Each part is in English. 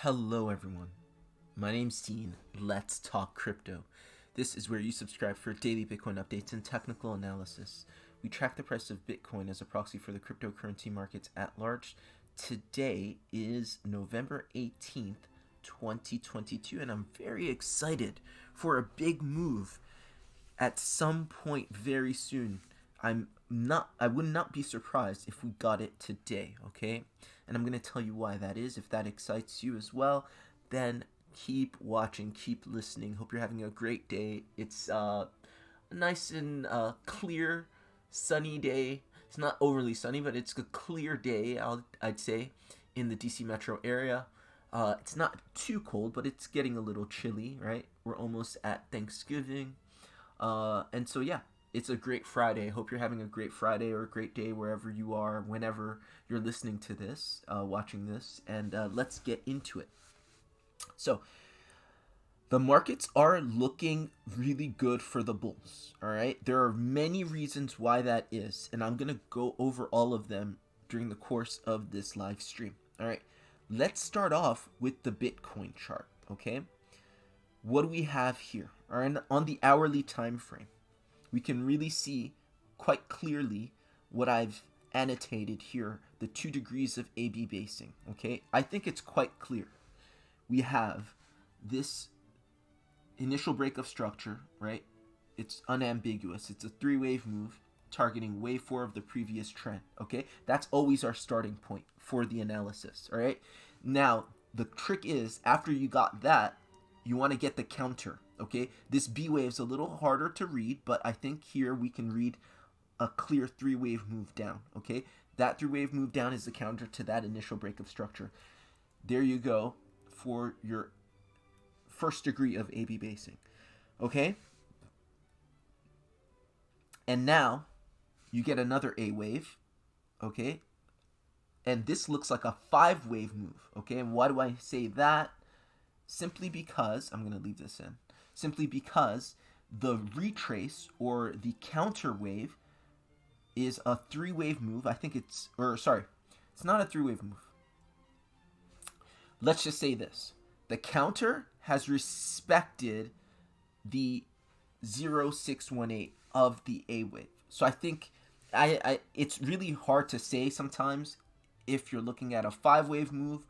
Hello, everyone. My name's Dean. Let's talk crypto. This is where you subscribe for daily Bitcoin updates and technical analysis. We track the price of Bitcoin as a proxy for the cryptocurrency markets at large. Today is November 18th, 2022, and I'm very excited for a big move at some point very soon. I would not be surprised if we got it today, okay? And I'm going to tell you why that is. If that excites you as well, then keep watching, keep listening. Hope you're having a great day. It's a nice and clear, sunny day. It's not overly sunny, but it's a clear day, I'd say, in the DC metro area. It's not too cold, but it's getting a little chilly, right? We're almost at Thanksgiving. And so, yeah, it's a great Friday. Hope you're having a great Friday or a great day wherever you are, whenever you're listening to this, watching this, and let's get into it. So, the markets are looking really good for the bulls, all right? There are many reasons why that is, and I'm going to go over all of them during the course of this live stream, all right? Let's start off with the Bitcoin chart, okay? What do we have here? All right, on the hourly time frame, we can really see quite clearly what I've annotated here, the 2 degrees of AB basing, okay? I think it's quite clear. We have this initial break of structure, right? It's unambiguous. It's a 3-wave move targeting wave 4 of the previous trend, okay? That's always our starting point for the analysis, all right? Now, the trick is, after you got that, you want to get the counter, okay? This B wave is a little harder to read, but I think here we can read a clear 3-wave move down, okay? That 3-wave move down is the counter to that initial break of structure. There you go for your first degree of AB basing, okay? And now you get another A wave, okay? And this looks like a 5-wave move, okay? And why do I say that? Simply because, I'm going to leave this in, simply because the retrace or the counter wave is a 3-wave move. I think it's not a 3-wave move. Let's just say this. The counter has respected the 0.618 of the A wave. So I think it's really hard to say sometimes if you're looking at a 5-wave move.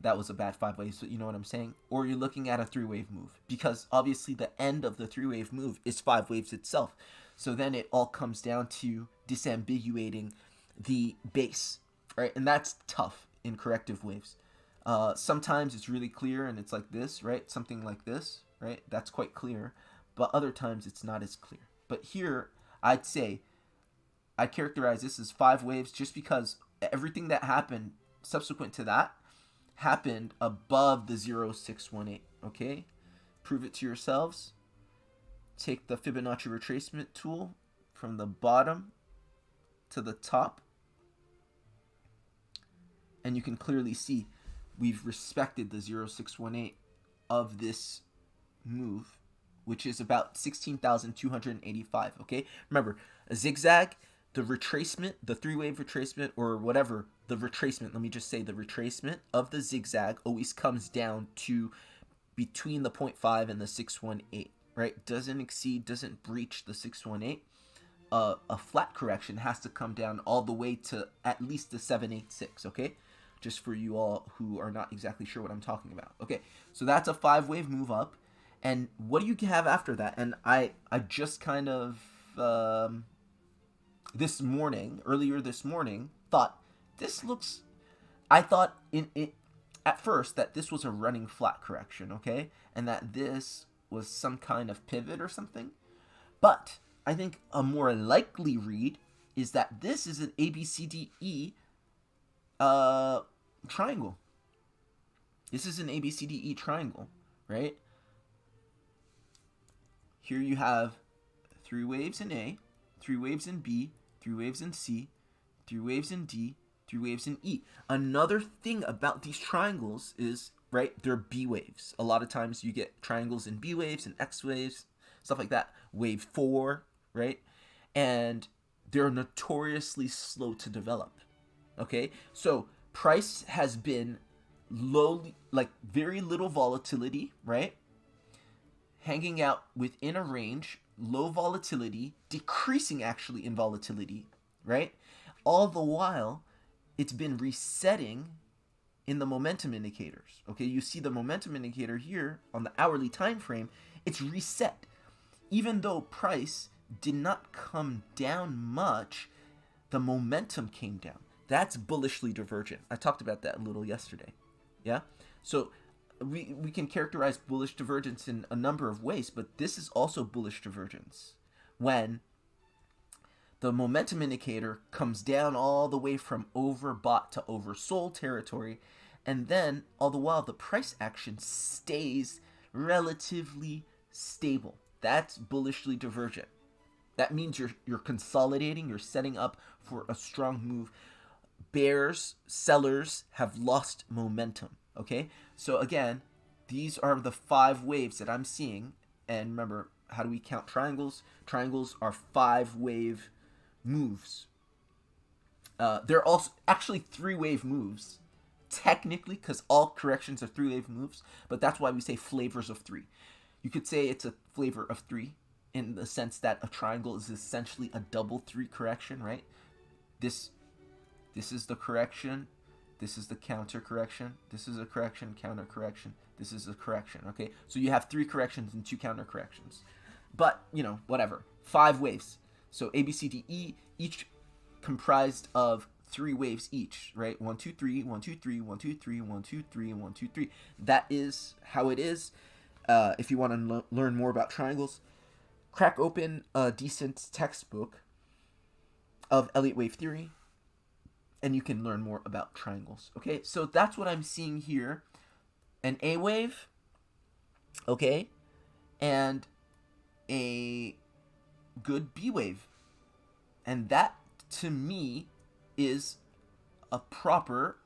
That was a bad 5-wave, so you know what I'm saying? Or you're looking at a 3-wave move, because obviously the end of the 3-wave move is 5 waves itself. So then it all comes down to disambiguating the base, right? And that's tough in corrective waves. Sometimes it's really clear and it's like this, right? Something like this, right? That's quite clear. But other times it's not as clear. But here, I'd characterize this as 5 waves just because everything that happened subsequent to that happened above the 0.618, okay? Prove it to yourselves. Take the Fibonacci retracement tool from the bottom to the top, and you can clearly see we've respected the 0.618 of this move, which is about 16,285, okay? Remember, a zigzag, the retracement, the 3-wave retracement, or whatever, the retracement, let me just say the retracement of the zigzag always comes down to between the 0.5 and the 618, right? Doesn't breach the 618. A flat correction has to come down all the way to at least the 786, okay? Just for you all who are not exactly sure what I'm talking about. Okay, so that's a 5-wave move up. And what do you have after that? And I just kind of... earlier this morning, I thought at first that this was a running flat correction, okay? And that this was some kind of pivot or something. But I think a more likely read is that this is an ABCDE triangle. This is an ABCDE triangle, right? Here you have 3 waves in A, 3 waves in B, 3 waves in C, 3 waves in D, 3 waves in E. Another thing about these triangles is, right, they're B waves. A lot of times you get triangles in B waves and X waves, stuff like that. Wave 4, right? And they're notoriously slow to develop, okay? So price has been low, like very little volatility, right? Hanging out within a range, low volatility, decreasing actually in volatility, right? All the while, it's been resetting in the momentum indicators. Okay, you see the momentum indicator here on the hourly time frame, it's reset. Even though price did not come down much, the momentum came down. That's bullishly divergent. I talked about that a little yesterday. Yeah? So we can characterize bullish divergence in a number of ways, but this is also bullish divergence. When the momentum indicator comes down all the way from overbought to oversold territory, and then all the while the price action stays relatively stable. That's bullishly divergent. That means you're consolidating, you're setting up for a strong move. Bears, sellers have lost momentum. Okay? So again, these are the 5 waves that I'm seeing. And remember, how do we count triangles? Triangles are 5-wave moves. They're also actually 3-wave moves, technically, because all corrections are 3-wave moves, but that's why we say flavors of 3. You could say it's a flavor of 3 in the sense that a triangle is essentially a double 3 correction, right? This is the correction, this is the counter correction, this is a correction, counter correction, this is a correction, okay? So you have 3 corrections and 2 counter corrections. But, whatever. 5 waves. So A, B, C, D, E, each comprised of 3 waves each, right? 1, 2, 3, 1, 2, 3, 1, 2, 3, 1, 2, 3, 1, 2, 3. That is how it is. If you want to learn more about triangles, crack open a decent textbook of Elliott wave theory, and you can learn more about triangles. Okay, so that's what I'm seeing here. An A wave, okay, and a good B wave. And that, to me, is a proper,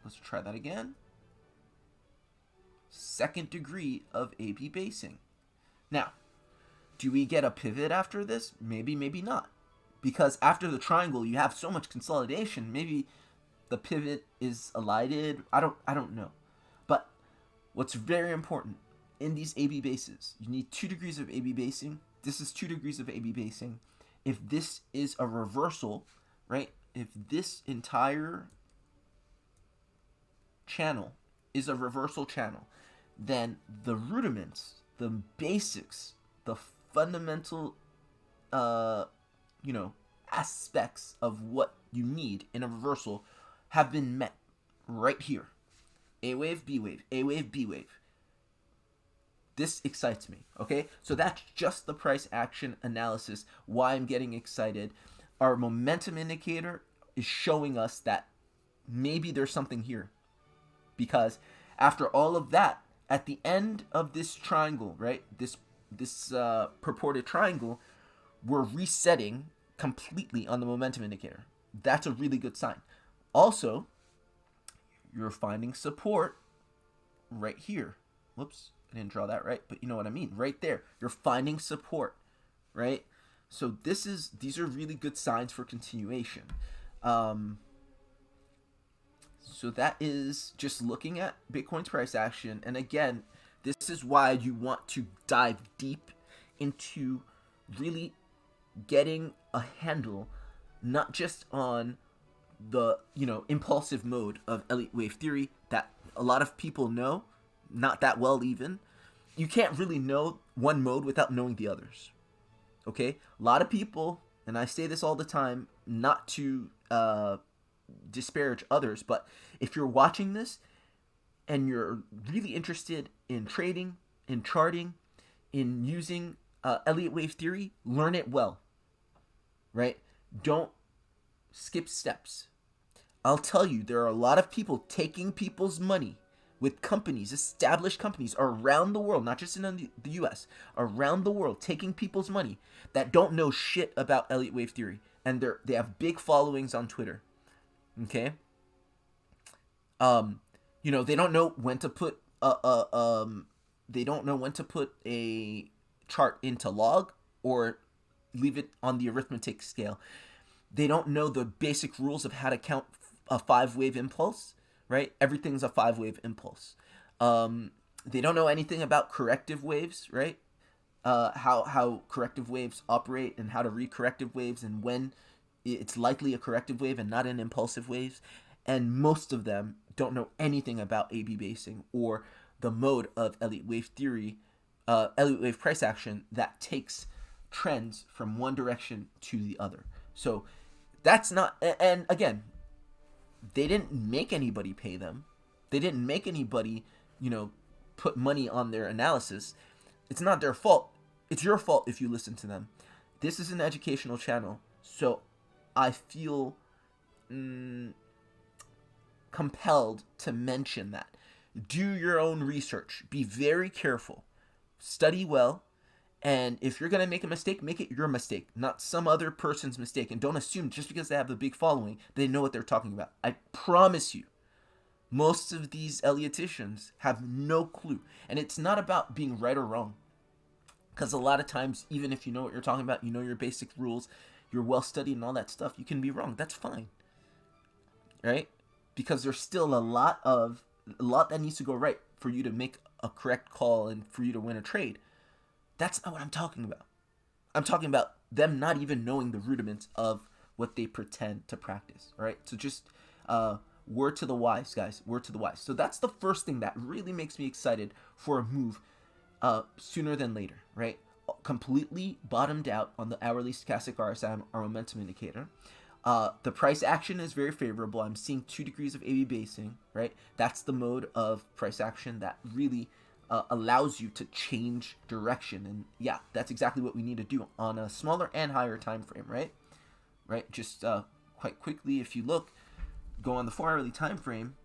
let's try that again, second degree of AB basing. Now, do we get a pivot after this? Maybe, maybe not. Because after the triangle, you have so much consolidation. Maybe the pivot is elided. I don't know. But what's very important in these AB bases, you need 2 degrees of AB basing. This is 2 degrees of AB basing. If this is a reversal, right? If this entire channel is a reversal channel, then the rudiments, the basics, the fundamental aspects of what you need in a reversal have been met right here. A wave, B wave, A wave, B wave. This excites me, okay? So that's just the price action analysis, why I'm getting excited. Our momentum indicator is showing us that maybe there's something here. Because after all of that, at the end of this triangle, right, this purported triangle, we're resetting completely on the momentum indicator. That's a really good sign. Also, you're finding support right here. Whoops, I didn't draw that right, but you know what I mean. Right there, you're finding support, right? So these are really good signs for continuation. So that is just looking at Bitcoin's price action. And again, this is why you want to dive deep into really getting a handle, not just on the, impulsive mode of Elliott wave theory that a lot of people know, not that well even. You can't really know one mode without knowing the others. Okay? A lot of people, and I say this all the time, not to disparage others, but if you're watching this and you're really interested in trading, in charting, in using Elliott wave theory, learn it well, right? Don't skip steps. I'll tell you, there are a lot of people taking people's money with companies, established companies around the world, not just in the US, around the world, taking people's money that don't know shit about Elliott wave theory, and they have big followings on Twitter. Okay? They don't know when to put a chart into log or leave it on the arithmetic scale. They don't know the basic rules of how to count a 5-wave impulse, right? Everything's a 5-wave impulse. They don't know anything about corrective waves, right? How corrective waves operate and how to read corrective waves and when it's likely a corrective wave and not an impulsive wave. And most of them don't know anything about A/B basing or the mode of Elliott wave theory, Elliott wave price action that takes trends from one direction to the other. So that's not, and again, they didn't make anybody pay them. They didn't make anybody, put money on their analysis. It's not their fault. It's your fault if you listen to them. This is an educational channel, so I feel compelled to mention that. Do your own research. Be very careful. Study well. And if you're going to make a mistake, make it your mistake, not some other person's mistake. And don't assume just because they have a big following, they know what they're talking about. I promise you, most of these Elliottians have no clue. And it's not about being right or wrong. Because a lot of times, even if you know what you're talking about, you know your basic rules, you're well studied and all that stuff, you can be wrong. That's fine. Right? Because there's still a lot that needs to go right for you to make a correct call and for you to win a trade. That's not what I'm talking about. I'm talking about them not even knowing the rudiments of what they pretend to practice. All right? So just word to the wise, guys. Word to the wise. So that's the first thing that really makes me excited for a move sooner than later, right? Completely bottomed out on the hourly stochastic RSI, our momentum indicator. The price action is very favorable. I'm seeing 2 degrees of A/B basing, right? That's the mode of price action that really allows you to change direction. And yeah, that's exactly what we need to do on a smaller and higher time frame, right? Right? Just quite quickly, if you look, go on the 4-hourly time frame.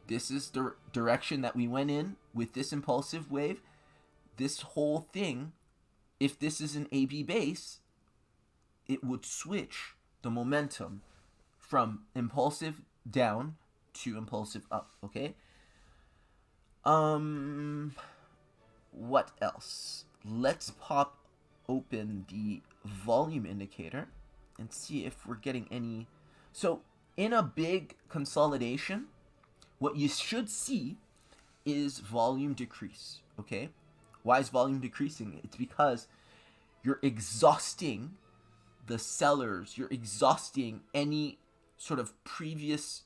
This is the direction that we went in with this impulsive wave. This whole thing, if this is an A/B base, it would switch the momentum from impulsive down to impulsive up, okay? What else? Let's pop open the volume indicator and see if we're getting any. So in a big consolidation, what you should see is volume decrease, okay? Why is volume decreasing? It's because you're exhausting the sellers. You're exhausting any sort of previous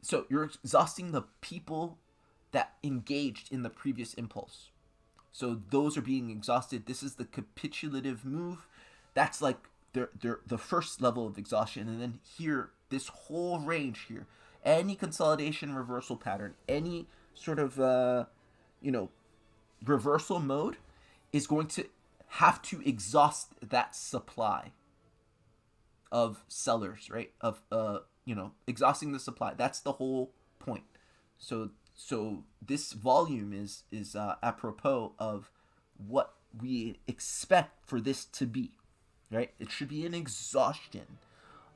so you're exhausting the people that engaged in the previous impulse. So those are being exhausted. This is the capitulative move. That's like the first level of exhaustion. And then here, this whole range here, any consolidation reversal pattern, any sort of reversal mode is going to have to exhaust that supply of sellers, right? Of exhausting the supply. That's the whole point. So this volume is apropos of what we expect for this to be, right? It should be an exhaustion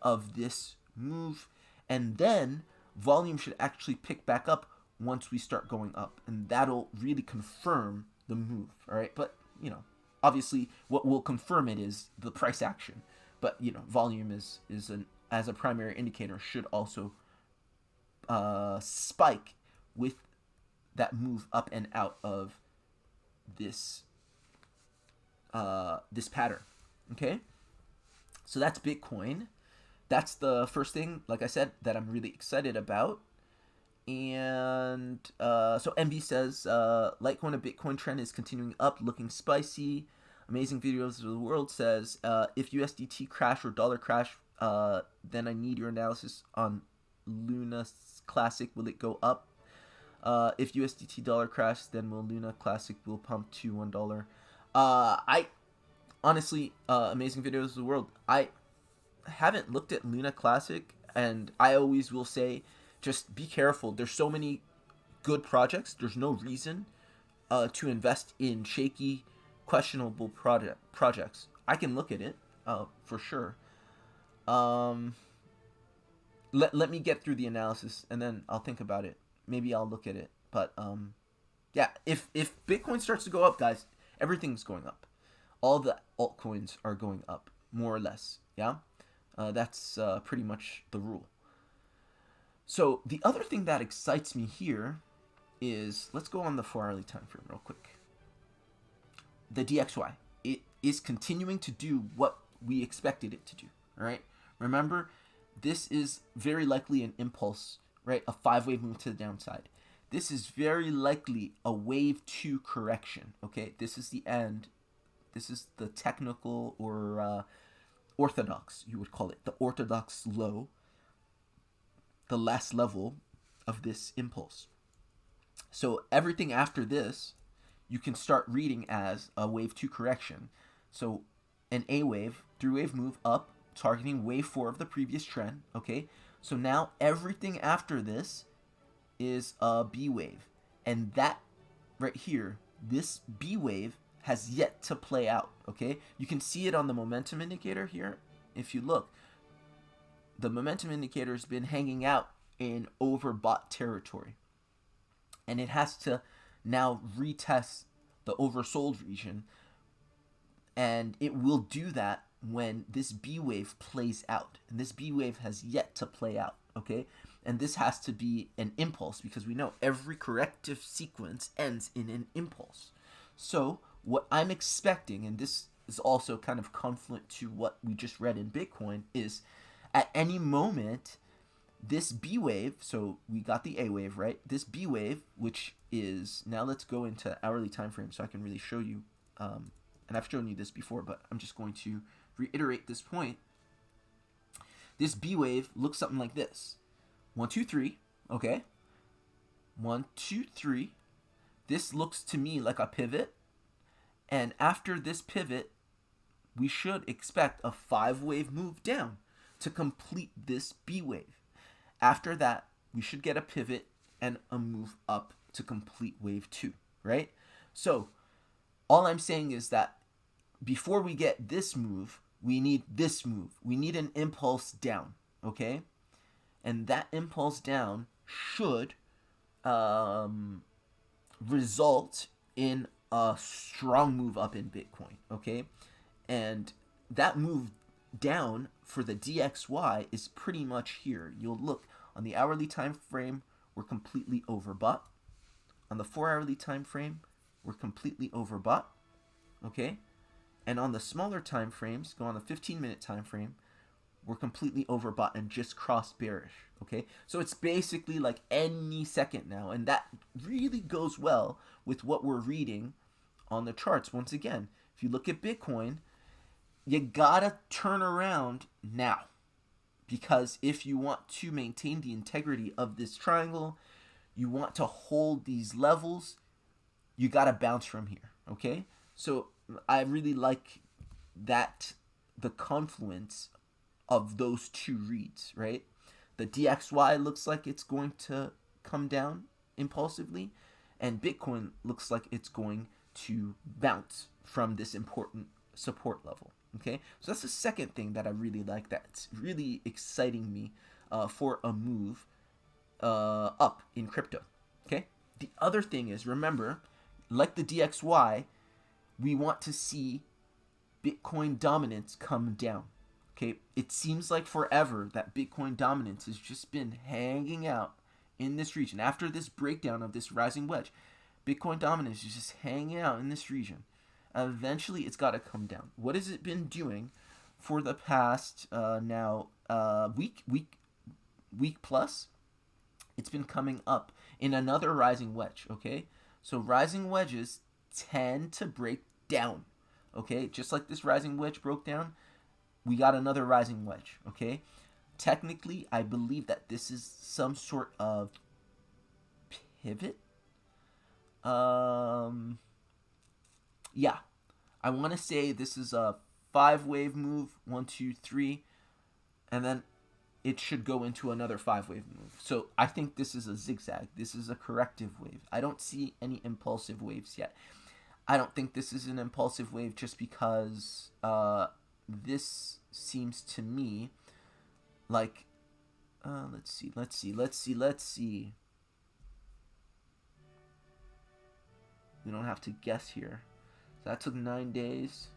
of this move, and then volume should actually pick back up once we start going up, and that'll really confirm the move. All right, but obviously what will confirm it is the price action, but volume is as a primary indicator should also spike with that move up and out of this this pattern. Okay, so that's Bitcoin. That's the first thing, like I said, that I'm really excited about. And so MB says Litecoin to Bitcoin trend is continuing up, looking spicy. Amazing Videos of the World says if USDT crash or dollar crash, then I need your analysis on Luna Classic. Will it go up? If USDT dollar crash, then will Luna Classic will pump to $1? I honestly, Amazing Videos of the World, I haven't looked at Luna Classic, and I always will say, just be careful. There's so many good projects. There's no reason to invest in shaky, questionable projects. I can look at it for sure. Let me get through the analysis, and then I'll think about it. Maybe I'll look at it. But yeah, if Bitcoin starts to go up, guys, everything's going up. All the altcoins are going up, more or less. Yeah, that's pretty much the rule. So the other thing that excites me here is, let's go on the 4-hourly time frame real quick. The DXY, it is continuing to do what we expected it to do. All right. Remember, this is very likely an impulse, right? A 5-wave move to the downside. This is very likely a wave 2 correction. Okay. This is the end. This is the technical or orthodox, you would call it, the orthodox low, the last level of this impulse. So everything after this, you can start reading as a wave 2 correction. So an A wave, 3-wave move up, targeting wave 4 of the previous trend. Okay, so now everything after this is a B wave, and that right here, this B wave has yet to play out. Okay, you can see it on the momentum indicator here. If you look, the momentum indicator has been hanging out in overbought territory, and it has to now retest the oversold region, and it will do that when this B wave plays out, and this B wave has yet to play out. Okay, and this has to be an impulse, because we know every corrective sequence ends in an impulse. So what I'm expecting, and this is also kind of confluent to what we just read in Bitcoin, is at any moment this B wave, so we got the A wave, right? This B wave, which is, now let's go into hourly time frame so I can really show you, and I've shown you this before, but I'm just going to reiterate this point. This B wave looks something like this. 1, 2, 3, okay? 1, 2, 3. This looks to me like a pivot, and after this pivot, we should expect a 5-wave move down to complete this B wave. After that, we should get a pivot and a move up to complete wave 2, right? So all I'm saying is that before we get this move, we need this move. We need an impulse down, okay? And that impulse down should result in a strong move up in Bitcoin, okay? And that move down for the DXY is pretty much here. You'll look on the hourly time frame, we're completely overbought. On the 4-hourly time frame, we're completely overbought, okay? And on the smaller time frames, go on the 15-minute time frame, we're completely overbought and just crossed bearish, okay? So it's basically like any second now, and that really goes well with what we're reading on the charts. Once again, if you look at Bitcoin, you gotta turn around now, because if you want to maintain the integrity of this triangle, you want to hold these levels, you gotta bounce from here, okay? So I really like that, the confluence of those two reads, right? The DXY looks like it's going to come down impulsively, and Bitcoin looks like it's going to bounce from this important support level. Okay, so that's the second thing that I really like, that's really exciting me for a move up in crypto. Okay, the other thing is, remember, like the DXY, we want to see Bitcoin dominance come down. Okay, it seems like forever that Bitcoin dominance has just been hanging out in this region. After this breakdown of this rising wedge, Bitcoin dominance is just hanging out in this region. Eventually, it's got to come down. What has it been doing for the past week plus? It's been coming up in another rising wedge. Okay, so rising wedges tend to break down. Okay, just like this rising wedge broke down, we got another rising wedge. Okay, technically, I believe that this is some sort of pivot. Yeah, I want to say this is a 5-wave move, 1, 2, 3, and then it should go into another 5-wave move. So I think this is a zigzag. This is a corrective wave. I don't see any impulsive waves yet. I don't think this is an impulsive wave just because this seems to me like, let's see. We don't have to guess here. That took 9 days.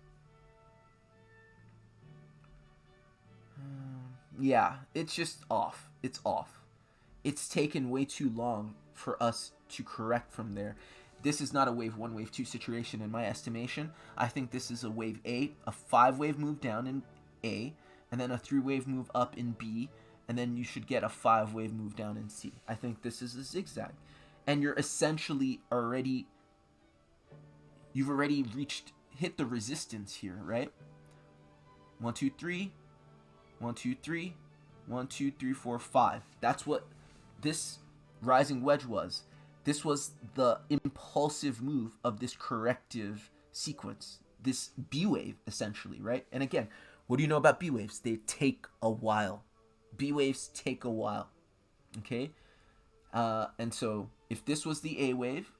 Yeah, it's just off. It's off. it's taken way too long for us to correct from there. This is not a wave 1, wave 2 situation in my estimation. I think this is a wave 8, a 5-wave move down in A, and then a 3-wave move up in B, and then you should get a 5-wave move down in C. I think this is a zigzag. And you're essentially you've already hit the resistance here, right? 1, 2, 3, 1, 2, 3, 1, 2, 3, 4, 5. That's what this rising wedge was. This was the impulsive move of this corrective sequence, this B wave, essentially, right? And again, what do you know about B waves? They take a while. B waves take a while, okay? And so if this was the A wave,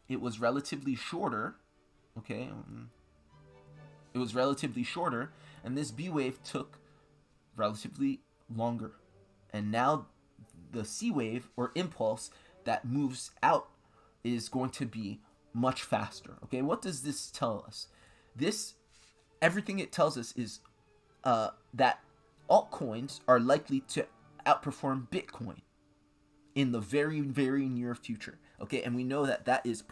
it was relatively shorter, okay? It was relatively shorter, and this B wave took relatively longer. And now the C wave, or impulse, that moves out is going to be much faster. Okay, what does this tell us? Everything it tells us is that altcoins are likely to outperform Bitcoin in the very, very near future. Okay, and we know that that is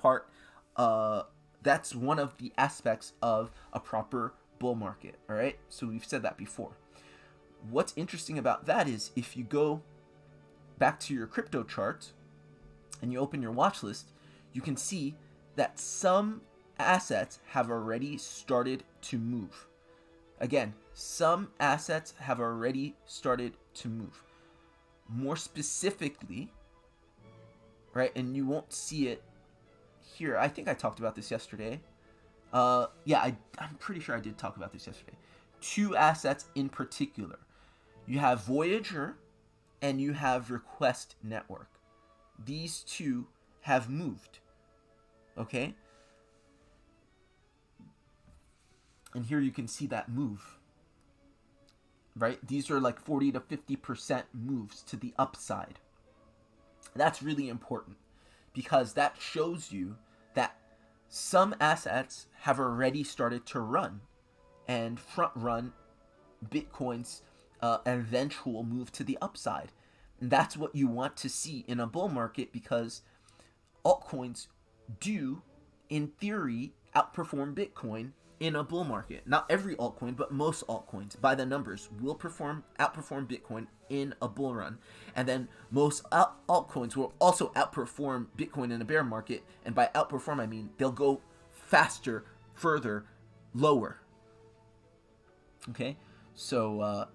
that's one of the aspects of a proper bull market. All right, so we've said that before. What's interesting about that is if you go back to your crypto chart and you open your watch list, you can see that some assets have already started to move. Again, some assets have already started to move. More specifically, right, and you won't see it here. I think I talked about this yesterday. I'm pretty sure I did talk about this yesterday. 2 assets in particular. You have Voyager and you have Request Network. These 2 have moved. Okay? And here you can see that move. Right? These are like 40 to 50% moves to the upside. That's really important because that shows you that some assets have already started to run and front run Bitcoin's eventual move to the upside. And that's what you want to see in a bull market because altcoins do, in theory, outperform Bitcoin in a bull market. Not every altcoin, but most altcoins, by the numbers, will outperform Bitcoin in a bull run. And then most altcoins will also outperform Bitcoin in a bear market. And by outperform, I mean they'll go faster, further, lower. Okay? So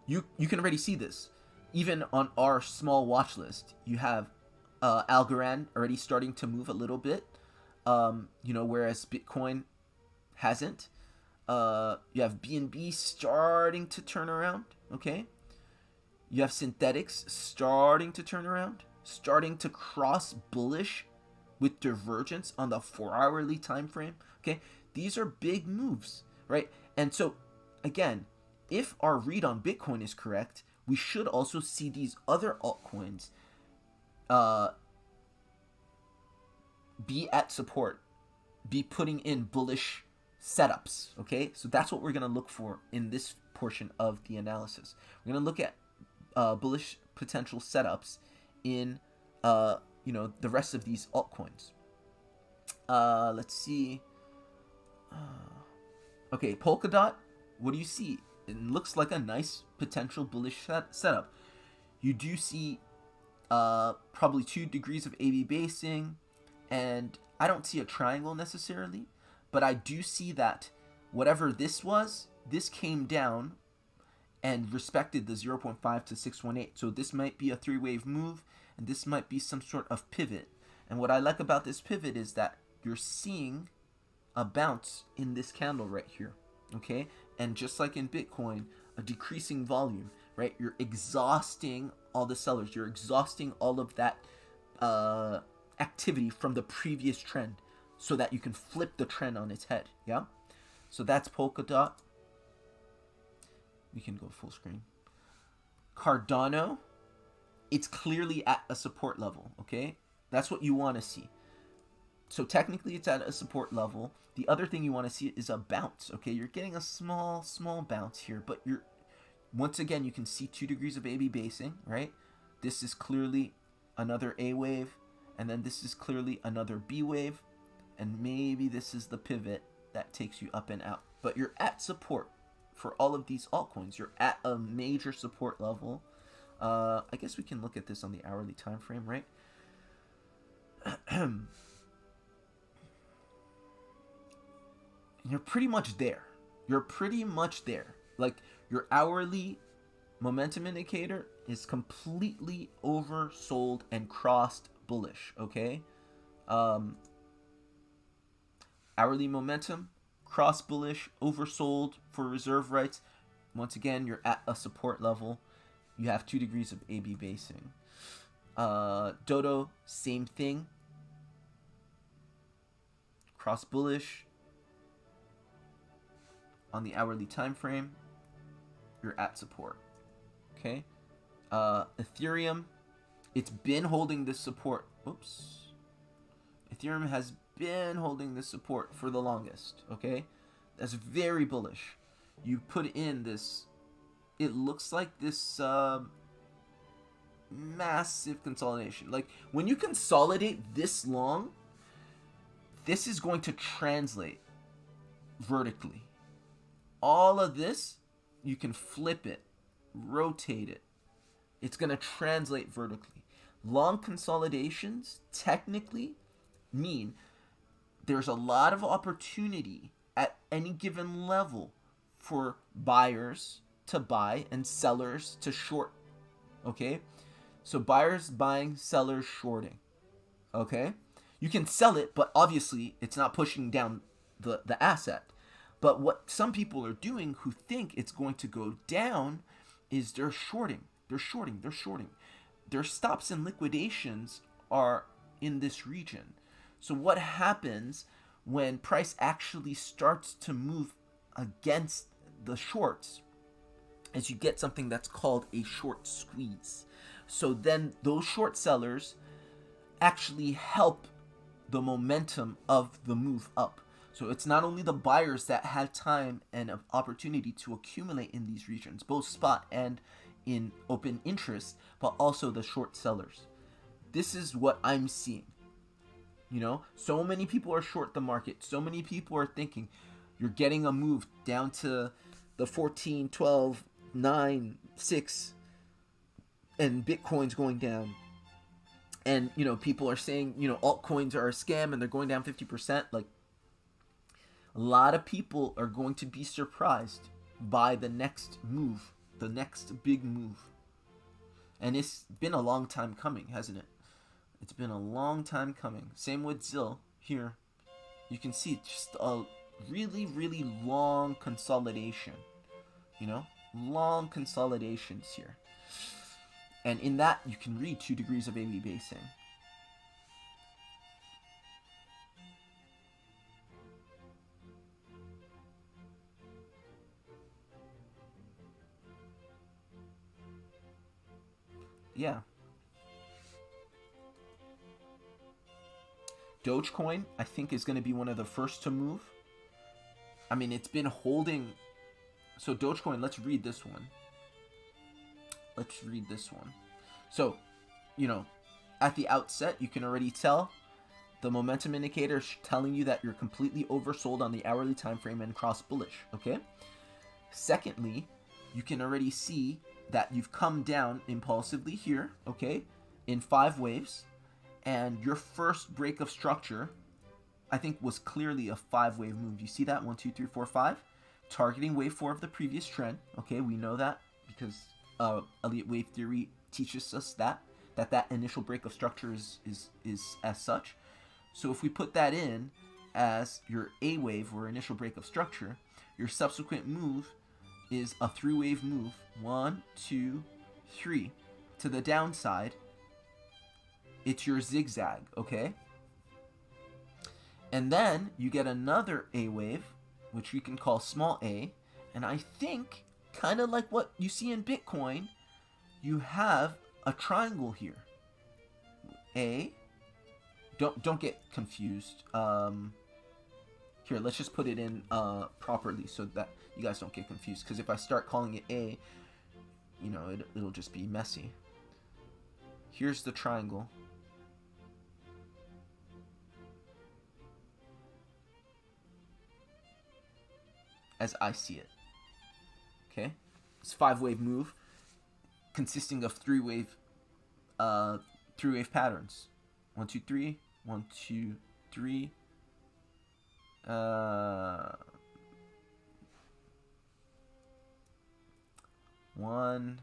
you can already see this. Even on our small watch list, you have Algorand already starting to move a little bit, whereas Bitcoin hasn't. You have BNB starting to turn around, okay? You have synthetics starting to turn around, starting to cross bullish with divergence on the 4-hourly time frame, okay? These are big moves, right? And so, again, if our read on Bitcoin is correct, we should also see these other altcoins be at support, be putting in bullish setups, okay? So that's what we're going to look for in this portion of the analysis. We're going to look at bullish potential setups in, the rest of these altcoins. Let's see. Okay, Polkadot, what do you see? It looks like a nice potential bullish setup. You do see probably 2 degrees of AB basing, and I don't see a triangle necessarily, but I do see that whatever this was, this came down and respected the 0.5 to 618. So this might be a 3-wave move, and this might be some sort of pivot. And what I like about this pivot is that you're seeing a bounce in this candle right here, okay? And just like in Bitcoin, a decreasing volume, right? You're exhausting all the sellers. You're exhausting all of that activity from the previous trend so that you can flip the trend on its head, yeah? So that's Polkadot. We can go full screen. Cardano, it's clearly at a support level, okay? That's what you want to see. So technically it's at a support level. The other thing you want to see is a bounce, okay? You're getting a small bounce here, but once again, you can see 2 degrees of AB basing, right? This is clearly another A wave, and then this is clearly another B wave, and maybe this is the pivot that takes you up and out. But you're at support for all of these altcoins. You're at a major support level. I guess we can look at this on the hourly time frame, right? You're pretty much there. You're pretty much there. Like, your hourly momentum indicator is completely oversold and crossed bullish, okay? Hourly momentum, cross bullish, oversold for reserve rights. Once again, you're at a support level. You have 2 degrees of AB basing. Dodo, same thing. Cross bullish. On the hourly time frame, you're at support. Okay? Ethereum, it's been holding this support. Oops. Ethereum has been holding this support for the longest. Okay? That's very bullish. You put in this, it looks like this massive consolidation. Like, when you consolidate this long, this is going to translate vertically. All of this, you can flip it, rotate it. It's going to translate vertically. Long consolidations technically mean there's a lot of opportunity at any given level for buyers to buy and sellers to short. Okay? So buyers buying, sellers shorting. Okay? You can sell it, but obviously it's not pushing down the asset. But what some people are doing who think it's going to go down is they're shorting. They're shorting. They're shorting. Their stops and liquidations are in this region. So what happens when price actually starts to move against the shorts is you get something that's called a short squeeze. So then those short sellers actually help the momentum of the move up. So it's not only the buyers that have time and an opportunity to accumulate in these regions, both spot and in open interest, but also the short sellers. This is what I'm seeing. You know, so many people are short the market. So many people are thinking you're getting a move down to the 14, 12, 9, 6, and Bitcoin's going down. And, you know, people are saying, you know, altcoins are a scam and they're going down 50%. Like, a lot of people are going to be surprised by the next move, the next big move. And it's been a long time coming, hasn't it? It's been a long time coming. Same with ZIL here. You can see just a really, really long consolidation. You know, long consolidations here. And in that, you can read 2 degrees of AB basing. Yeah. Dogecoin, I think, is going to be one of the first to move. I mean, it's been holding. So Dogecoin, let's read this one. Let's read this one. So, you know, at the outset, you can already tell the momentum indicator is telling you that you're completely oversold on the hourly time frame and cross bullish, okay? Secondly, you can already see that you've come down impulsively here, okay, in 5 waves, and your first break of structure, I think, was clearly a 5-wave move. You see that? 1, 2, 3, 4, 5, targeting wave 4 of the previous trend. Okay, we know that because Elliott wave theory teaches us that initial break of structure is as such. So if we put that in as your A wave or initial break of structure, your subsequent move is a 3-wave move, 1, 2, 3, to the downside. It's your zigzag, okay? And then you get another A wave, which we can call small a, and I think, kind of like what you see in Bitcoin, you have a triangle here. A, don't get confused. Here, let's just put it in properly so that you guys don't get confused. Because if I start calling it A, you know, it'll just be messy. Here's the triangle. As I see it. Okay? It's a 5-wave move consisting of 3-wave patterns. 1, 2, 3. 1, 2, 3. 1.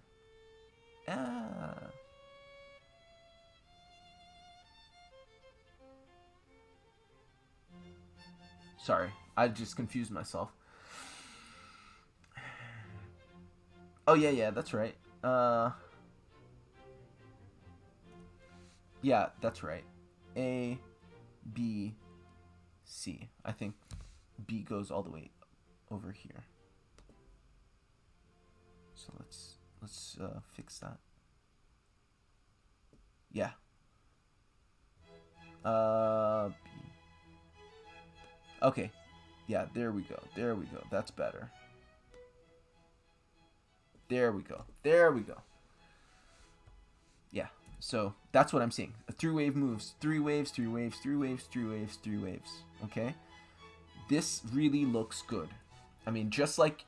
Sorry, I just confused myself. Oh yeah, that's right. Yeah, that's right. A, B, C. I think B goes all the way over here. So let's fix that. Yeah. B. Okay. Yeah, there we go. There we go. That's better. There we go. There we go. Yeah. So that's what I'm seeing. A 3-wave moves. 3 waves, 3 waves, 3 waves, 3 waves, 3 waves. Okay? This really looks good. I mean, just like,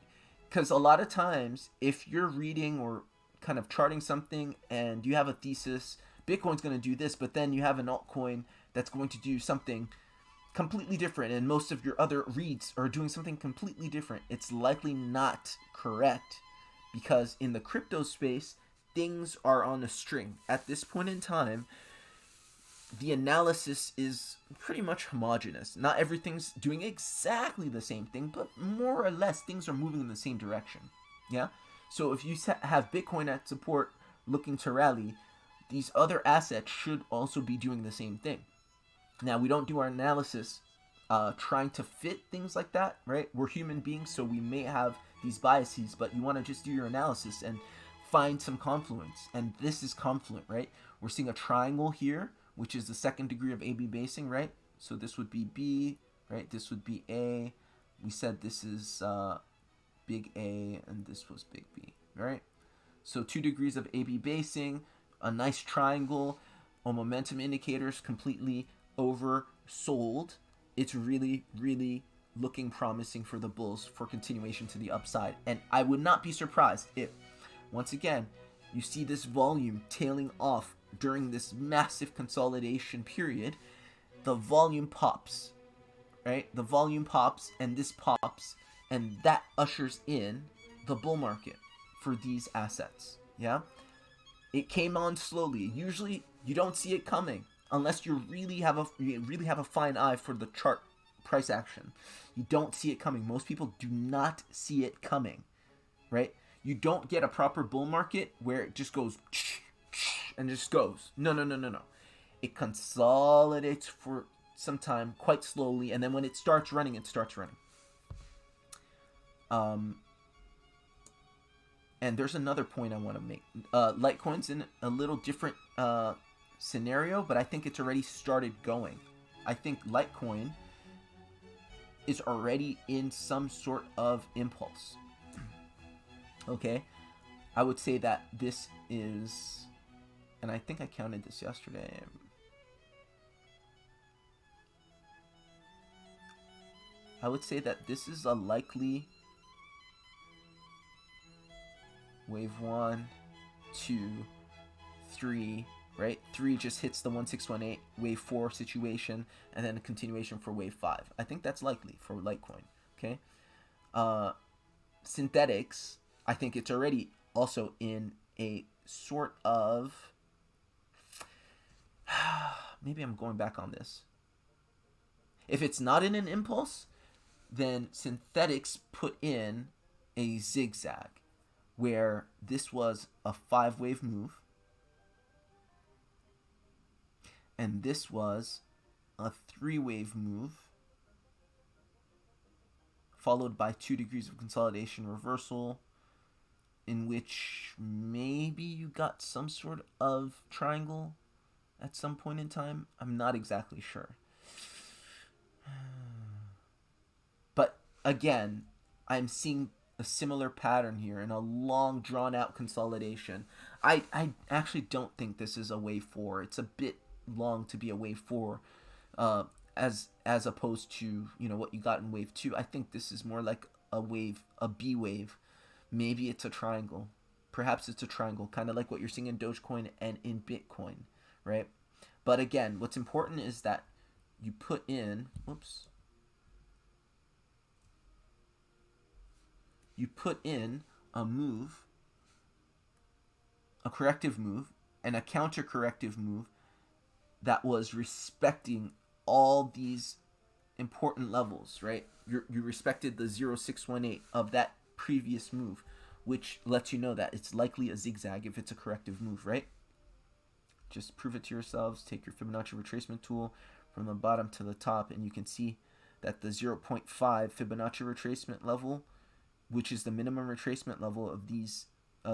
because a lot of times, if you're reading or kind of charting something and you have a thesis, Bitcoin's going to do this, but then you have an altcoin that's going to do something completely different, and most of your other reads are doing something completely different. It's likely not correct, because in the crypto space, things are on a string. At this point in time, the analysis is pretty much homogeneous. Not everything's doing exactly the same thing, but more or less things are moving in the same direction. Yeah? So if you have Bitcoin at support looking to rally, these other assets should also be doing the same thing. Now, we don't do our analysis trying to fit things like that, right? We're human beings, so we may have these biases, but you want to just do your analysis and find some confluence. And this is confluent, right? We're seeing a triangle here, which is the second degree of AB basing, right? So this would be B, right? This would be A. We said this is big A, and this was big B, right? So 2 degrees of AB basing, a nice triangle, on momentum indicators completely oversold. It's really, really looking promising for the bulls for continuation to the upside. And I would not be surprised if, once again, you see this volume tailing off during this massive consolidation period. The volume pops, right? The volume pops, and this pops, and that ushers in the bull market for these assets. Yeah? It came on slowly. Usually you don't see it coming unless you really have a fine eye for the chart price action. You don't see it coming. Most people do not see it coming, right? You don't get a proper bull market where it just goes and just goes. No. It consolidates for some time, quite slowly, and then when it starts running, it starts running. And there's another point I want to make. Litecoin's in a little different scenario, but I think it's already started going. I think Litecoin is already in some sort of impulse. Okay? I would say that this is, and I think I counted this yesterday. I would say that this is a likely wave 1, 2, 3, right? 3 just hits the 1618 wave 4 situation, and then a continuation for wave 5. I think that's likely for Litecoin. Okay? Synthetics, I think it's already also in a sort of, maybe I'm going back on this. If it's not in an impulse, then synthetics put in a zigzag, where this was a 5-wave move, and this was a 3-wave move, followed by 2 degrees of consolidation reversal, in which maybe you got some sort of triangle at some point in time. I'm not exactly sure. But again, I'm seeing a similar pattern here in a long drawn out consolidation. I actually don't think this is a wave 4. It's a bit long to be a wave 4, as opposed to, you know, what you got in wave 2. I think this is more like a B wave. Maybe it's a triangle. Perhaps it's a triangle, kind of like what you're seeing in Dogecoin and in Bitcoin, right? But again, what's important is that you put in, you put in a move, a corrective move, and a counter corrective move that was respecting all these important levels, right? You respected the 0618 of that previous move, which lets you know that it's likely a zigzag if it's a corrective move, right? Just prove it to yourselves. Take your Fibonacci retracement tool from the bottom to the top, and you can see that the 0.5 Fibonacci retracement level, which is the minimum retracement level of these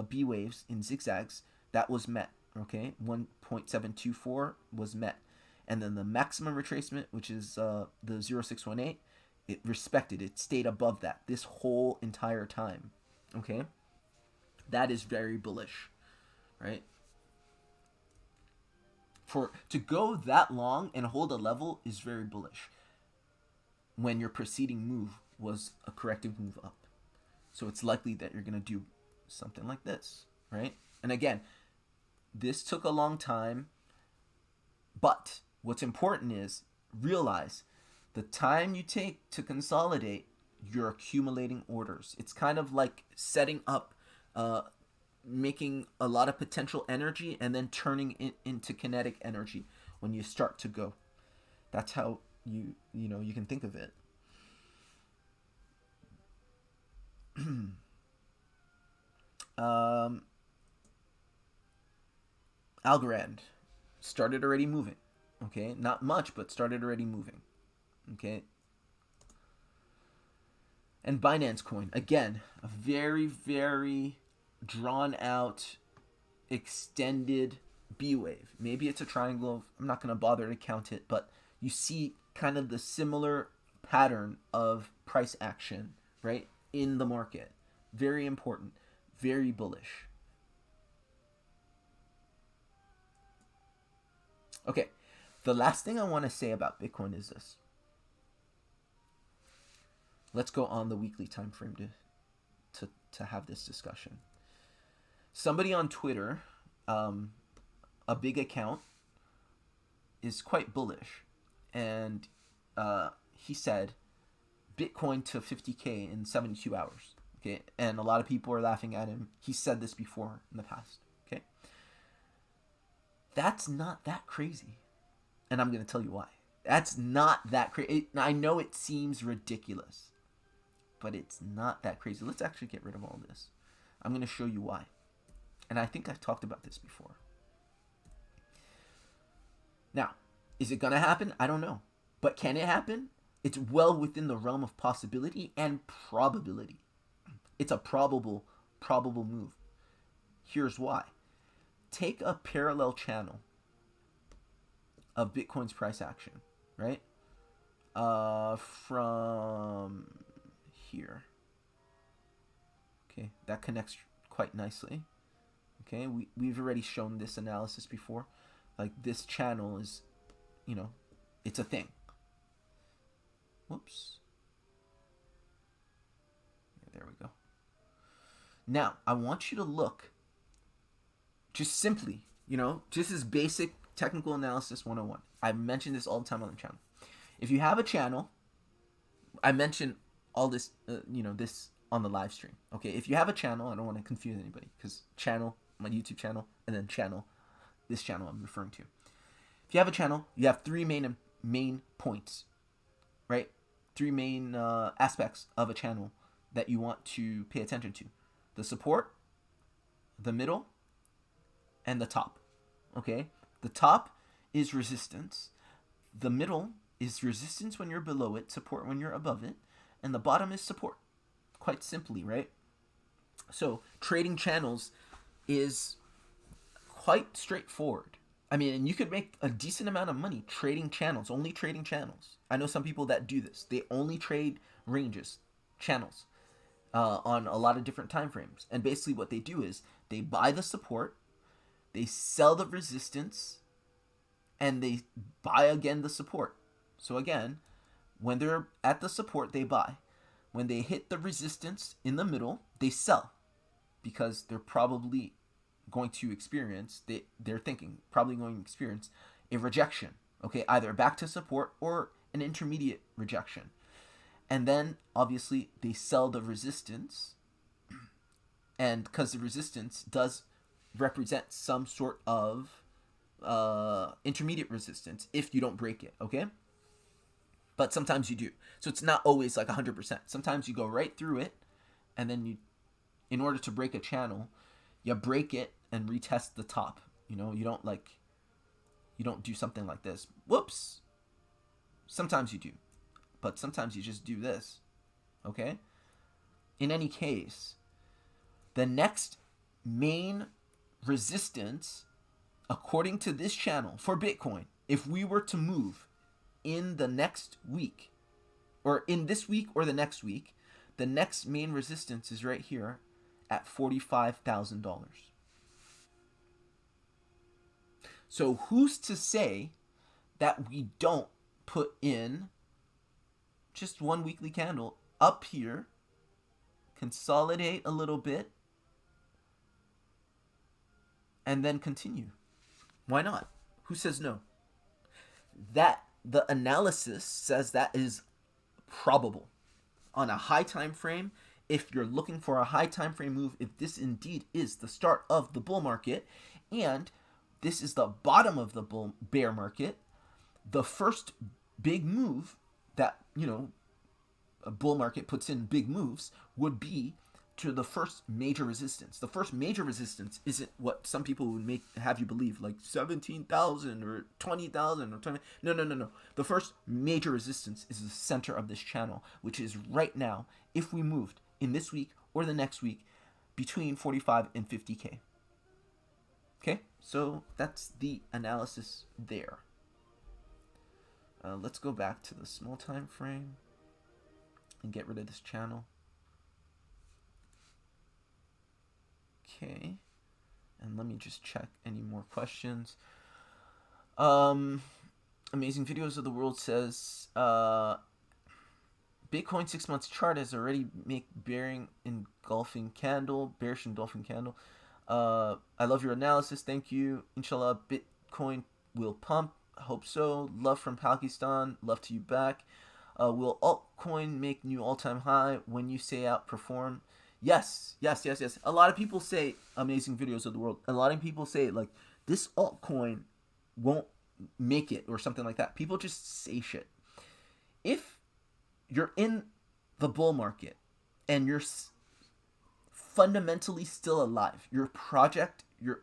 B waves in zigzags, that was met. Okay, 1.724 was met. And then the maximum retracement, which is the 0618, it respected, it stayed above that this whole entire time. Okay, that is very bullish, right? To go that long and hold a level is very bullish when your preceding move was a corrective move up. So it's likely that you're going to do something like this, right? And again, this took a long time, but what's important is realize the time you take to consolidate, you're accumulating orders. It's kind of like setting up, making a lot of potential energy and then turning it into kinetic energy when you start to go. That's how you can think of it. Algorand started already moving. Okay, not much, but started already moving. Okay. And Binance Coin, again, a very, very drawn out, extended B wave. Maybe it's a triangle. I'm not going to bother to count it, but you see kind of the similar pattern of price action, right, in the market. Very important, very bullish. Okay, the last thing I want to say about Bitcoin is this. Let's go on the weekly time frame to have this discussion. Somebody on Twitter, a big account, is quite bullish, and he said Bitcoin to 50K in 72 hours. Okay, and a lot of people are laughing at him. He said this before in the past. Okay, that's not that crazy, and I'm going to tell you why. That's not that crazy. I know it seems ridiculous, but it's not that crazy. Let's actually get rid of all this. I'm going to show you why. And I think I've talked about this before. Now, is it going to happen? I don't know. But can it happen? It's well within the realm of possibility and probability. It's a probable move. Here's why. Take a parallel channel of Bitcoin's price action, right? From here. Okay, that connects quite nicely. Okay, we've already shown this analysis before. Like, this channel is, it's a thing. Whoops. Yeah, there we go. Now, I want you to look just simply, just as basic technical analysis 101. I mention this all the time on the channel. If you have a channel, I mention all this, this on the live stream. Okay, if you have a channel, I don't want to confuse anybody, because channel, my YouTube channel, and then channel, this channel I'm referring to. If you have a channel, you have three main points, right? Three main aspects of a channel that you want to pay attention to: the support, the middle, and the top. Okay, the top is resistance, the middle is resistance when you're below it, support when you're above it, and the bottom is support. Quite simply, right? So trading channels is quite straightforward. I mean, and you could make a decent amount of money trading channels, only trading channels. I know some people that do this. They only trade ranges, channels, on a lot of different time frames. And basically what they do is they buy the support, They sell the resistance and they buy again the support. So again, when they're at the support, they buy. When they hit the resistance in the middle, they sell, because they're probably going to experience, they're thinking, probably going to experience a rejection. Okay, either back to support or an intermediate rejection. And then obviously they sell the resistance, and because the resistance does represent some sort of intermediate resistance if you don't break it, okay? But sometimes you do. So it's not always like 100%. Sometimes you go right through it, and then you, in order to break a channel, you break it and retest the top. You know, you don't do something like this. Whoops. Sometimes you do. But sometimes you just do this. Okay? In any case, the next main resistance, according to this channel, for Bitcoin, if we were to move in the next week, or in this week or the next week, the next main resistance is right here at $45,000. So who's to say that we don't put in just one weekly candle up here, consolidate a little bit, and then continue? Why not? Who says no? That the analysis says that is probable. On a high time frame, if you're looking for a high time frame move, if this indeed is the start of the bull market and this is the bottom of the bear market, the first big move that, you know, a bull market puts in big moves would be to the first major resistance. The first major resistance isn't what some people would have you believe, like 17,000 or 20,000 or 20. No. The first major resistance is the center of this channel, which is right now, if we moved in this week or the next week, between 45 and 50K. Okay, so that's the analysis there. Let's go back to the small time frame and get rid of this channel. Okay, and let me just check any more questions. Amazing Videos of the World says Bitcoin 6 months chart has already make bearish engulfing candle. I love your analysis. Thank you. Inshallah, Bitcoin will pump. Hope so. Love from Pakistan. Love to you back. Will altcoin make new all-time high when you say outperform? Yes. A lot of people say, Amazing Videos of the World, a lot of people say, like, this altcoin won't make it or something like that. People just say shit. If you're in the bull market and you're fundamentally still alive, your project, your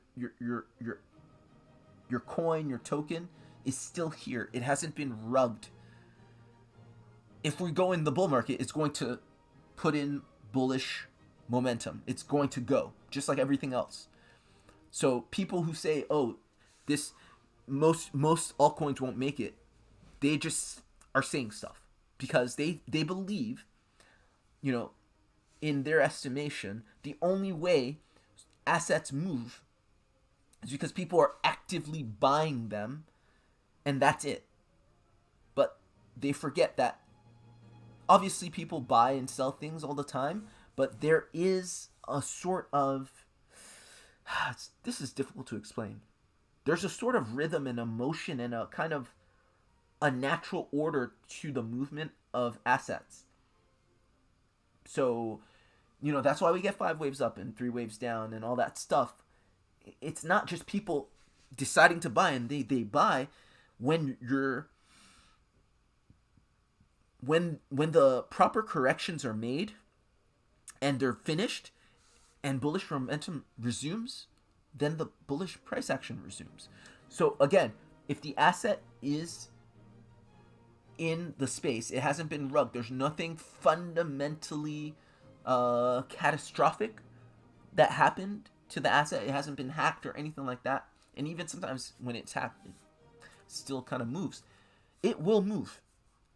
coin, your token is still here. It hasn't been rugged. If we go in the bull market, it's going to put in bullish momentum. It's going to go just like everything else. So people who say, oh, this most altcoins won't make it, they just are saying stuff because they believe, you know, in their estimation, the only way assets move is because people are actively buying them, and that's it. But they forget that obviously people buy and sell things all the time, but there is a sort of, this is difficult to explain. There's a sort of rhythm and emotion and a kind of a natural order to the movement of assets. So, you know, that's why we get 5 waves up and 3 waves down and all that stuff. It's not just people deciding to buy, and they buy when the proper corrections are made and they're finished and bullish momentum resumes, then the bullish price action resumes. So again, if the asset is in the space, it hasn't been rugged, there's nothing fundamentally catastrophic that happened to the asset, it hasn't been hacked or anything like that, and even sometimes when it's hacked, it still kind of moves. It will move,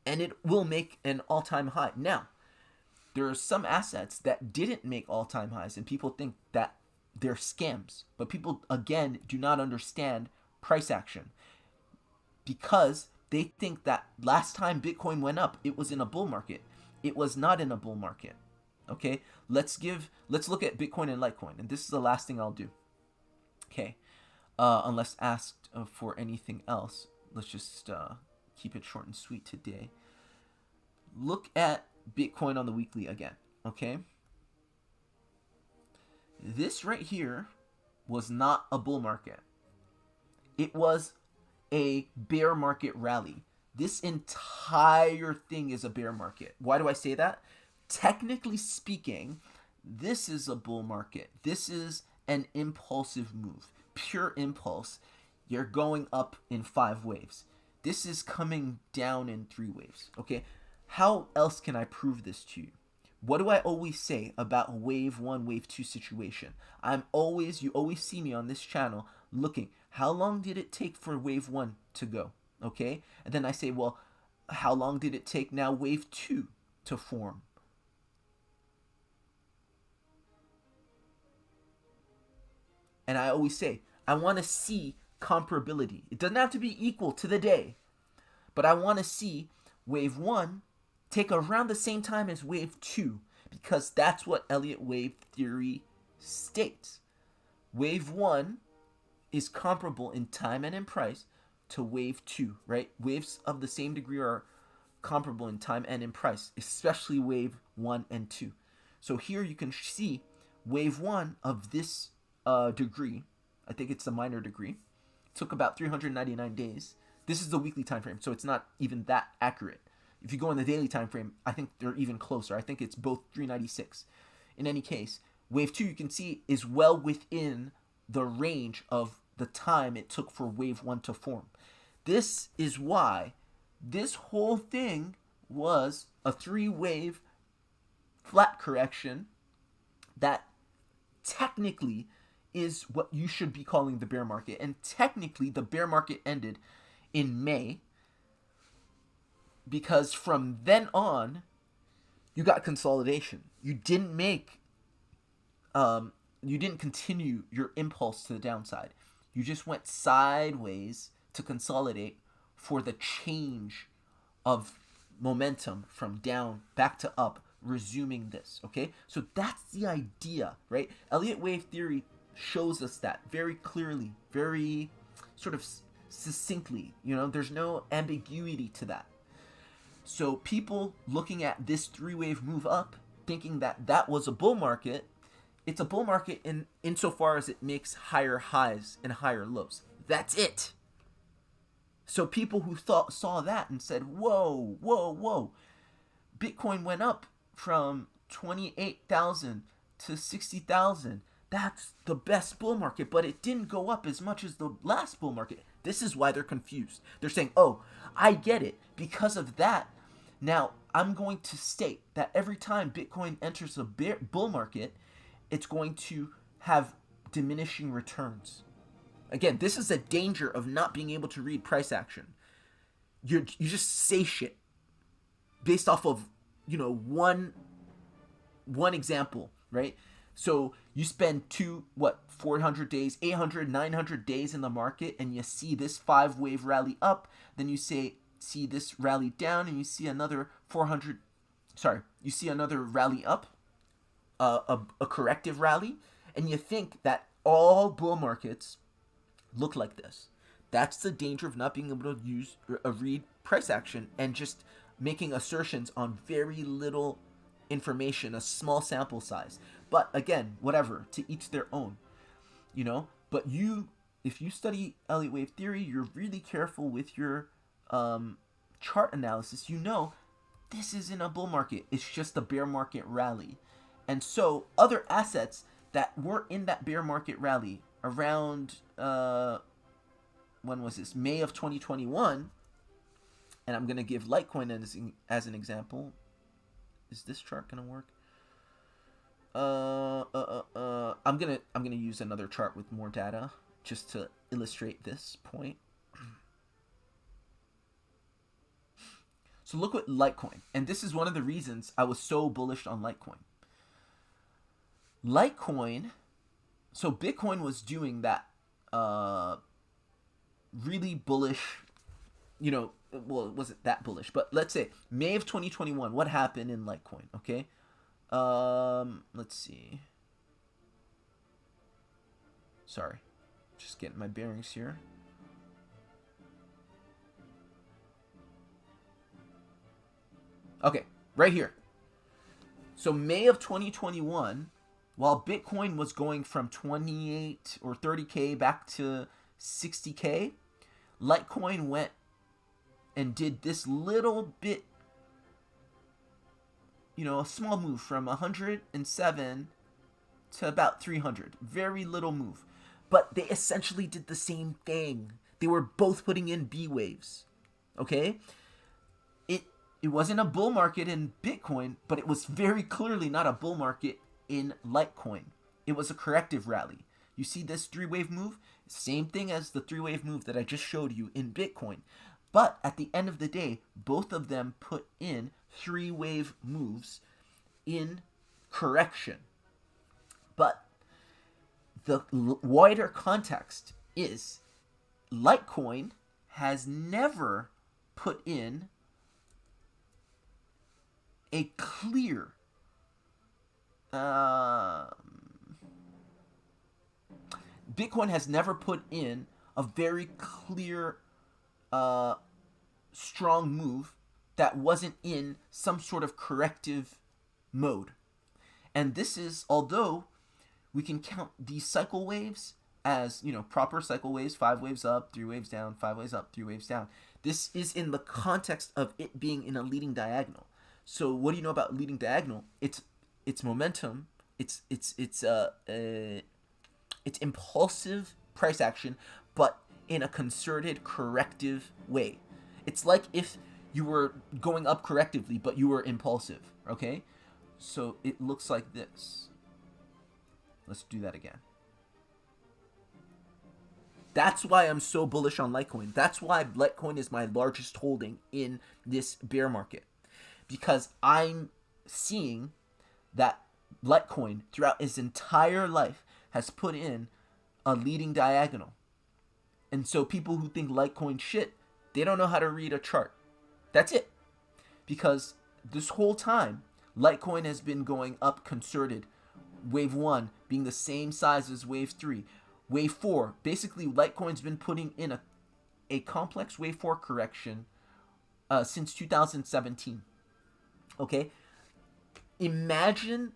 and it will make an all-time high. Now, there are some assets that didn't make all-time highs, and people think that they're scams. But people, again, do not understand price action because they think that last time Bitcoin went up, it was in a bull market. It was not in a bull market. Okay, let's look at Bitcoin and Litecoin, and this is the last thing I'll do. Okay, unless asked for anything else, let's just keep it short and sweet today. Look at Bitcoin on the weekly again. Okay, this right here was not a bull market. It was a bear market rally. This entire thing is a bear market. Why do I say that? Technically speaking, this is a bull market. This is an impulsive move, pure impulse. You're going up in 5 waves. This is coming down in 3 waves. Okay, how else can I prove this to you? What do I always say about wave 1, wave 2 situation? You always see me on this channel looking, how long did it take for wave 1 to go? Okay, and then I say, well, how long did it take now wave 2 to form? And I always say, I want to see comparability. It doesn't have to be equal to the day, but I want to see wave 1 take around the same time as wave 2, because that's what Elliott wave theory states. Wave 1 is comparable in time and in price to wave 2, right? Waves of the same degree are comparable in time and in price, especially wave 1 and 2. So here you can see wave 1 of this degree, I think it's the minor degree, took about 399 days. This is the weekly time frame, so it's not even that accurate. If you go in the daily time frame, I think they're even closer. I think it's both 396. In any case, wave 2, you can see, is well within the range of the time it took for wave 1 to form. This is why this whole thing was a 3-wave flat correction that technically is what you should be calling the bear market. And technically, the bear market ended in May, because from then on, you got consolidation. You didn't continue your impulse to the downside. You just went sideways to consolidate for the change of momentum from down back to up, resuming this. Okay, so that's the idea, right? Elliott wave theory shows us that very clearly, very sort of succinctly. There's no ambiguity to that. So people looking at this 3-wave move up, thinking that that was a bull market, it's a bull market insofar as it makes higher highs and higher lows. That's it. So people who saw that and said, whoa, whoa, whoa, Bitcoin went up from 28,000 to 60,000. That's the best bull market, but it didn't go up as much as the last bull market. This is why they're confused. They're saying, oh, I get it. Because of that, now I'm going to state that every time Bitcoin enters a bull market, it's going to have diminishing returns. Again, this is the danger of not being able to read price action. You just say shit based off of, one example, right? So you spend 400 days, 800, 900 days in the market, and you see this 5-wave rally up, then you see this rally down, and you see another you see another rally up, a corrective rally, and you think that all bull markets look like this. That's the danger of not being able to read price action and just making assertions on very little information, a small sample size. But again, whatever, to each their own, But if you study Elliott wave theory, you're really careful with your chart analysis. This isn't a bull market. It's just a bear market rally. And so other assets that were in that bear market rally around, when was this? May of 2021. And I'm going to give Litecoin as an example. Is this chart going to work? I'm gonna use another chart with more data just to illustrate this point. So look at Litecoin, and this is one of the reasons I was so bullish on Litecoin. Litecoin so Bitcoin was doing that really bullish, well, it wasn't that bullish, but let's say May of 2021, what happened in Litecoin, okay? Let's see. Sorry, just getting my bearings here. Okay, right here. So May of 2021, while Bitcoin was going from 28 or 30K back to 60K, Litecoin went and did this little bit, a small move from 107 to about 300. Very little move. But they essentially did the same thing. They were both putting in B waves. Okay? It wasn't a bull market in Bitcoin, but it was very clearly not a bull market in Litecoin. It was a corrective rally. You see this 3-wave move? Same thing as the 3-wave move that I just showed you in Bitcoin. But at the end of the day, both of them put in 3-wave moves in correction. But the wider context is Litecoin has never put in a clear Bitcoin has never put in a very clear strong move that wasn't in some sort of corrective mode. And this is, although we can count these cycle waves as, proper cycle waves, 5 waves up, 3 waves down, 5 waves up, 3 waves down. This is in the context of it being in a leading diagonal. So what do you know about leading diagonal? It's momentum. It's impulsive price action, but in a concerted corrective way. It's like if you were going up correctively, but you were impulsive. Okay, so it looks like this. Let's do that again. That's why I'm so bullish on Litecoin. That's why Litecoin is my largest holding in this bear market. Because I'm seeing that Litecoin throughout its entire life has put in a leading diagonal. And so people who think Litecoin shit, they don't know how to read a chart. That's it. Because this whole time, Litecoin has been going up concerted. Wave 1 being the same size as wave 3. Wave 4, basically Litecoin's been putting in a complex wave 4 correction since 2017. Okay? Imagine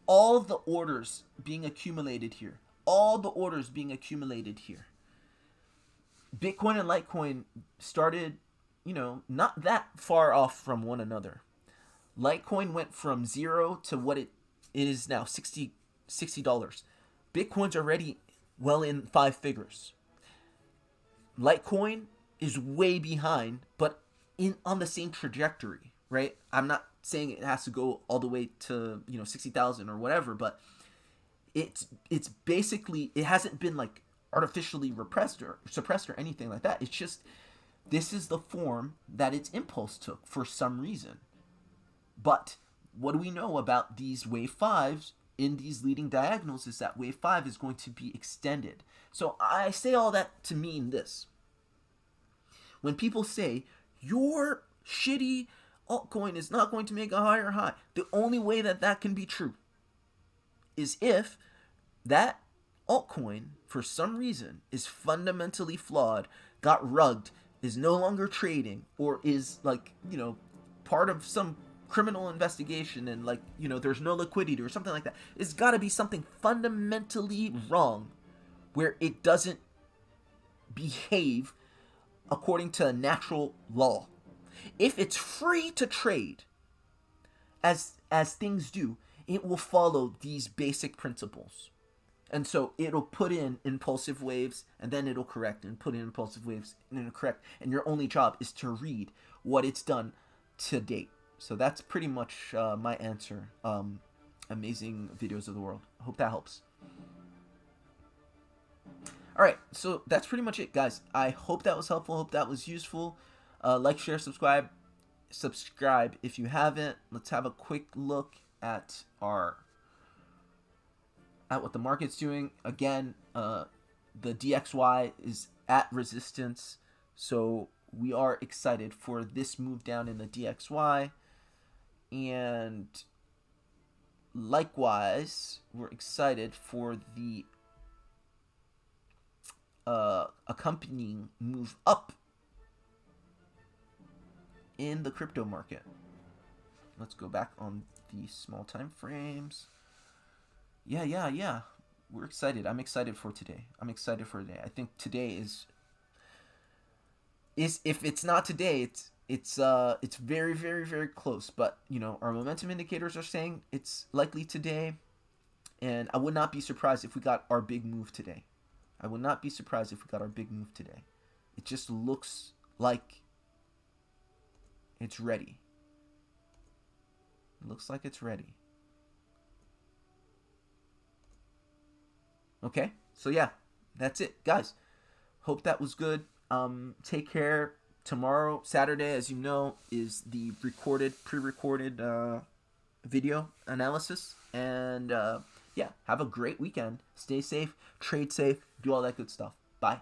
all the orders being accumulated here. All the orders being accumulated here. Bitcoin and Litecoin started, not that far off from one another. Litecoin went from 0 to what it is now, $60. Bitcoin's already well in 5 figures. Litecoin is way behind, but on the same trajectory, right? I'm not saying it has to go all the way to 60,000 or whatever, but it's basically, it hasn't been like artificially repressed or suppressed or anything like that. It's just, this is the form that its impulse took for some reason. But what do we know about these wave 5s in these leading diagonals is that wave 5 is going to be extended. So I say all that to mean this. When people say your shitty altcoin is not going to make a higher high, the only way that can be true is if that altcoin, for some reason, is fundamentally flawed, got rugged, is no longer trading, or is part of some criminal investigation and there's no liquidity or something like that. It's got to be something fundamentally wrong where it doesn't behave according to natural law. If it's free to trade, as things do, it will follow these basic principles. And so it'll put in impulsive waves and then it'll correct and put in impulsive waves and it'll correct. And your only job is to read what it's done to date. So that's pretty much my answer. Amazing videos of the world. I hope that helps. Alright, so that's pretty much it, guys. I hope that was helpful. Hope that was useful. Like, share, subscribe. Subscribe if you haven't. Let's have a quick look at our at what the market's doing. Again, the DXY is at resistance, so we are excited for this move down in the DXY. And likewise, we're excited for the accompanying move up in the crypto market. Let's go back on the small time frames. Yeah. We're excited. I'm excited for today. I think today is if it's not today, it's very, very, very close. But our momentum indicators are saying it's likely today, and I would not be surprised if we got our big move today. It just looks like it's ready. Okay, so yeah, that's it, guys. Hope that was good. Take care. Tomorrow, Saturday, as you know, is the pre-recorded video analysis. And yeah, have a great weekend. Stay safe, trade safe, do all that good stuff. Bye.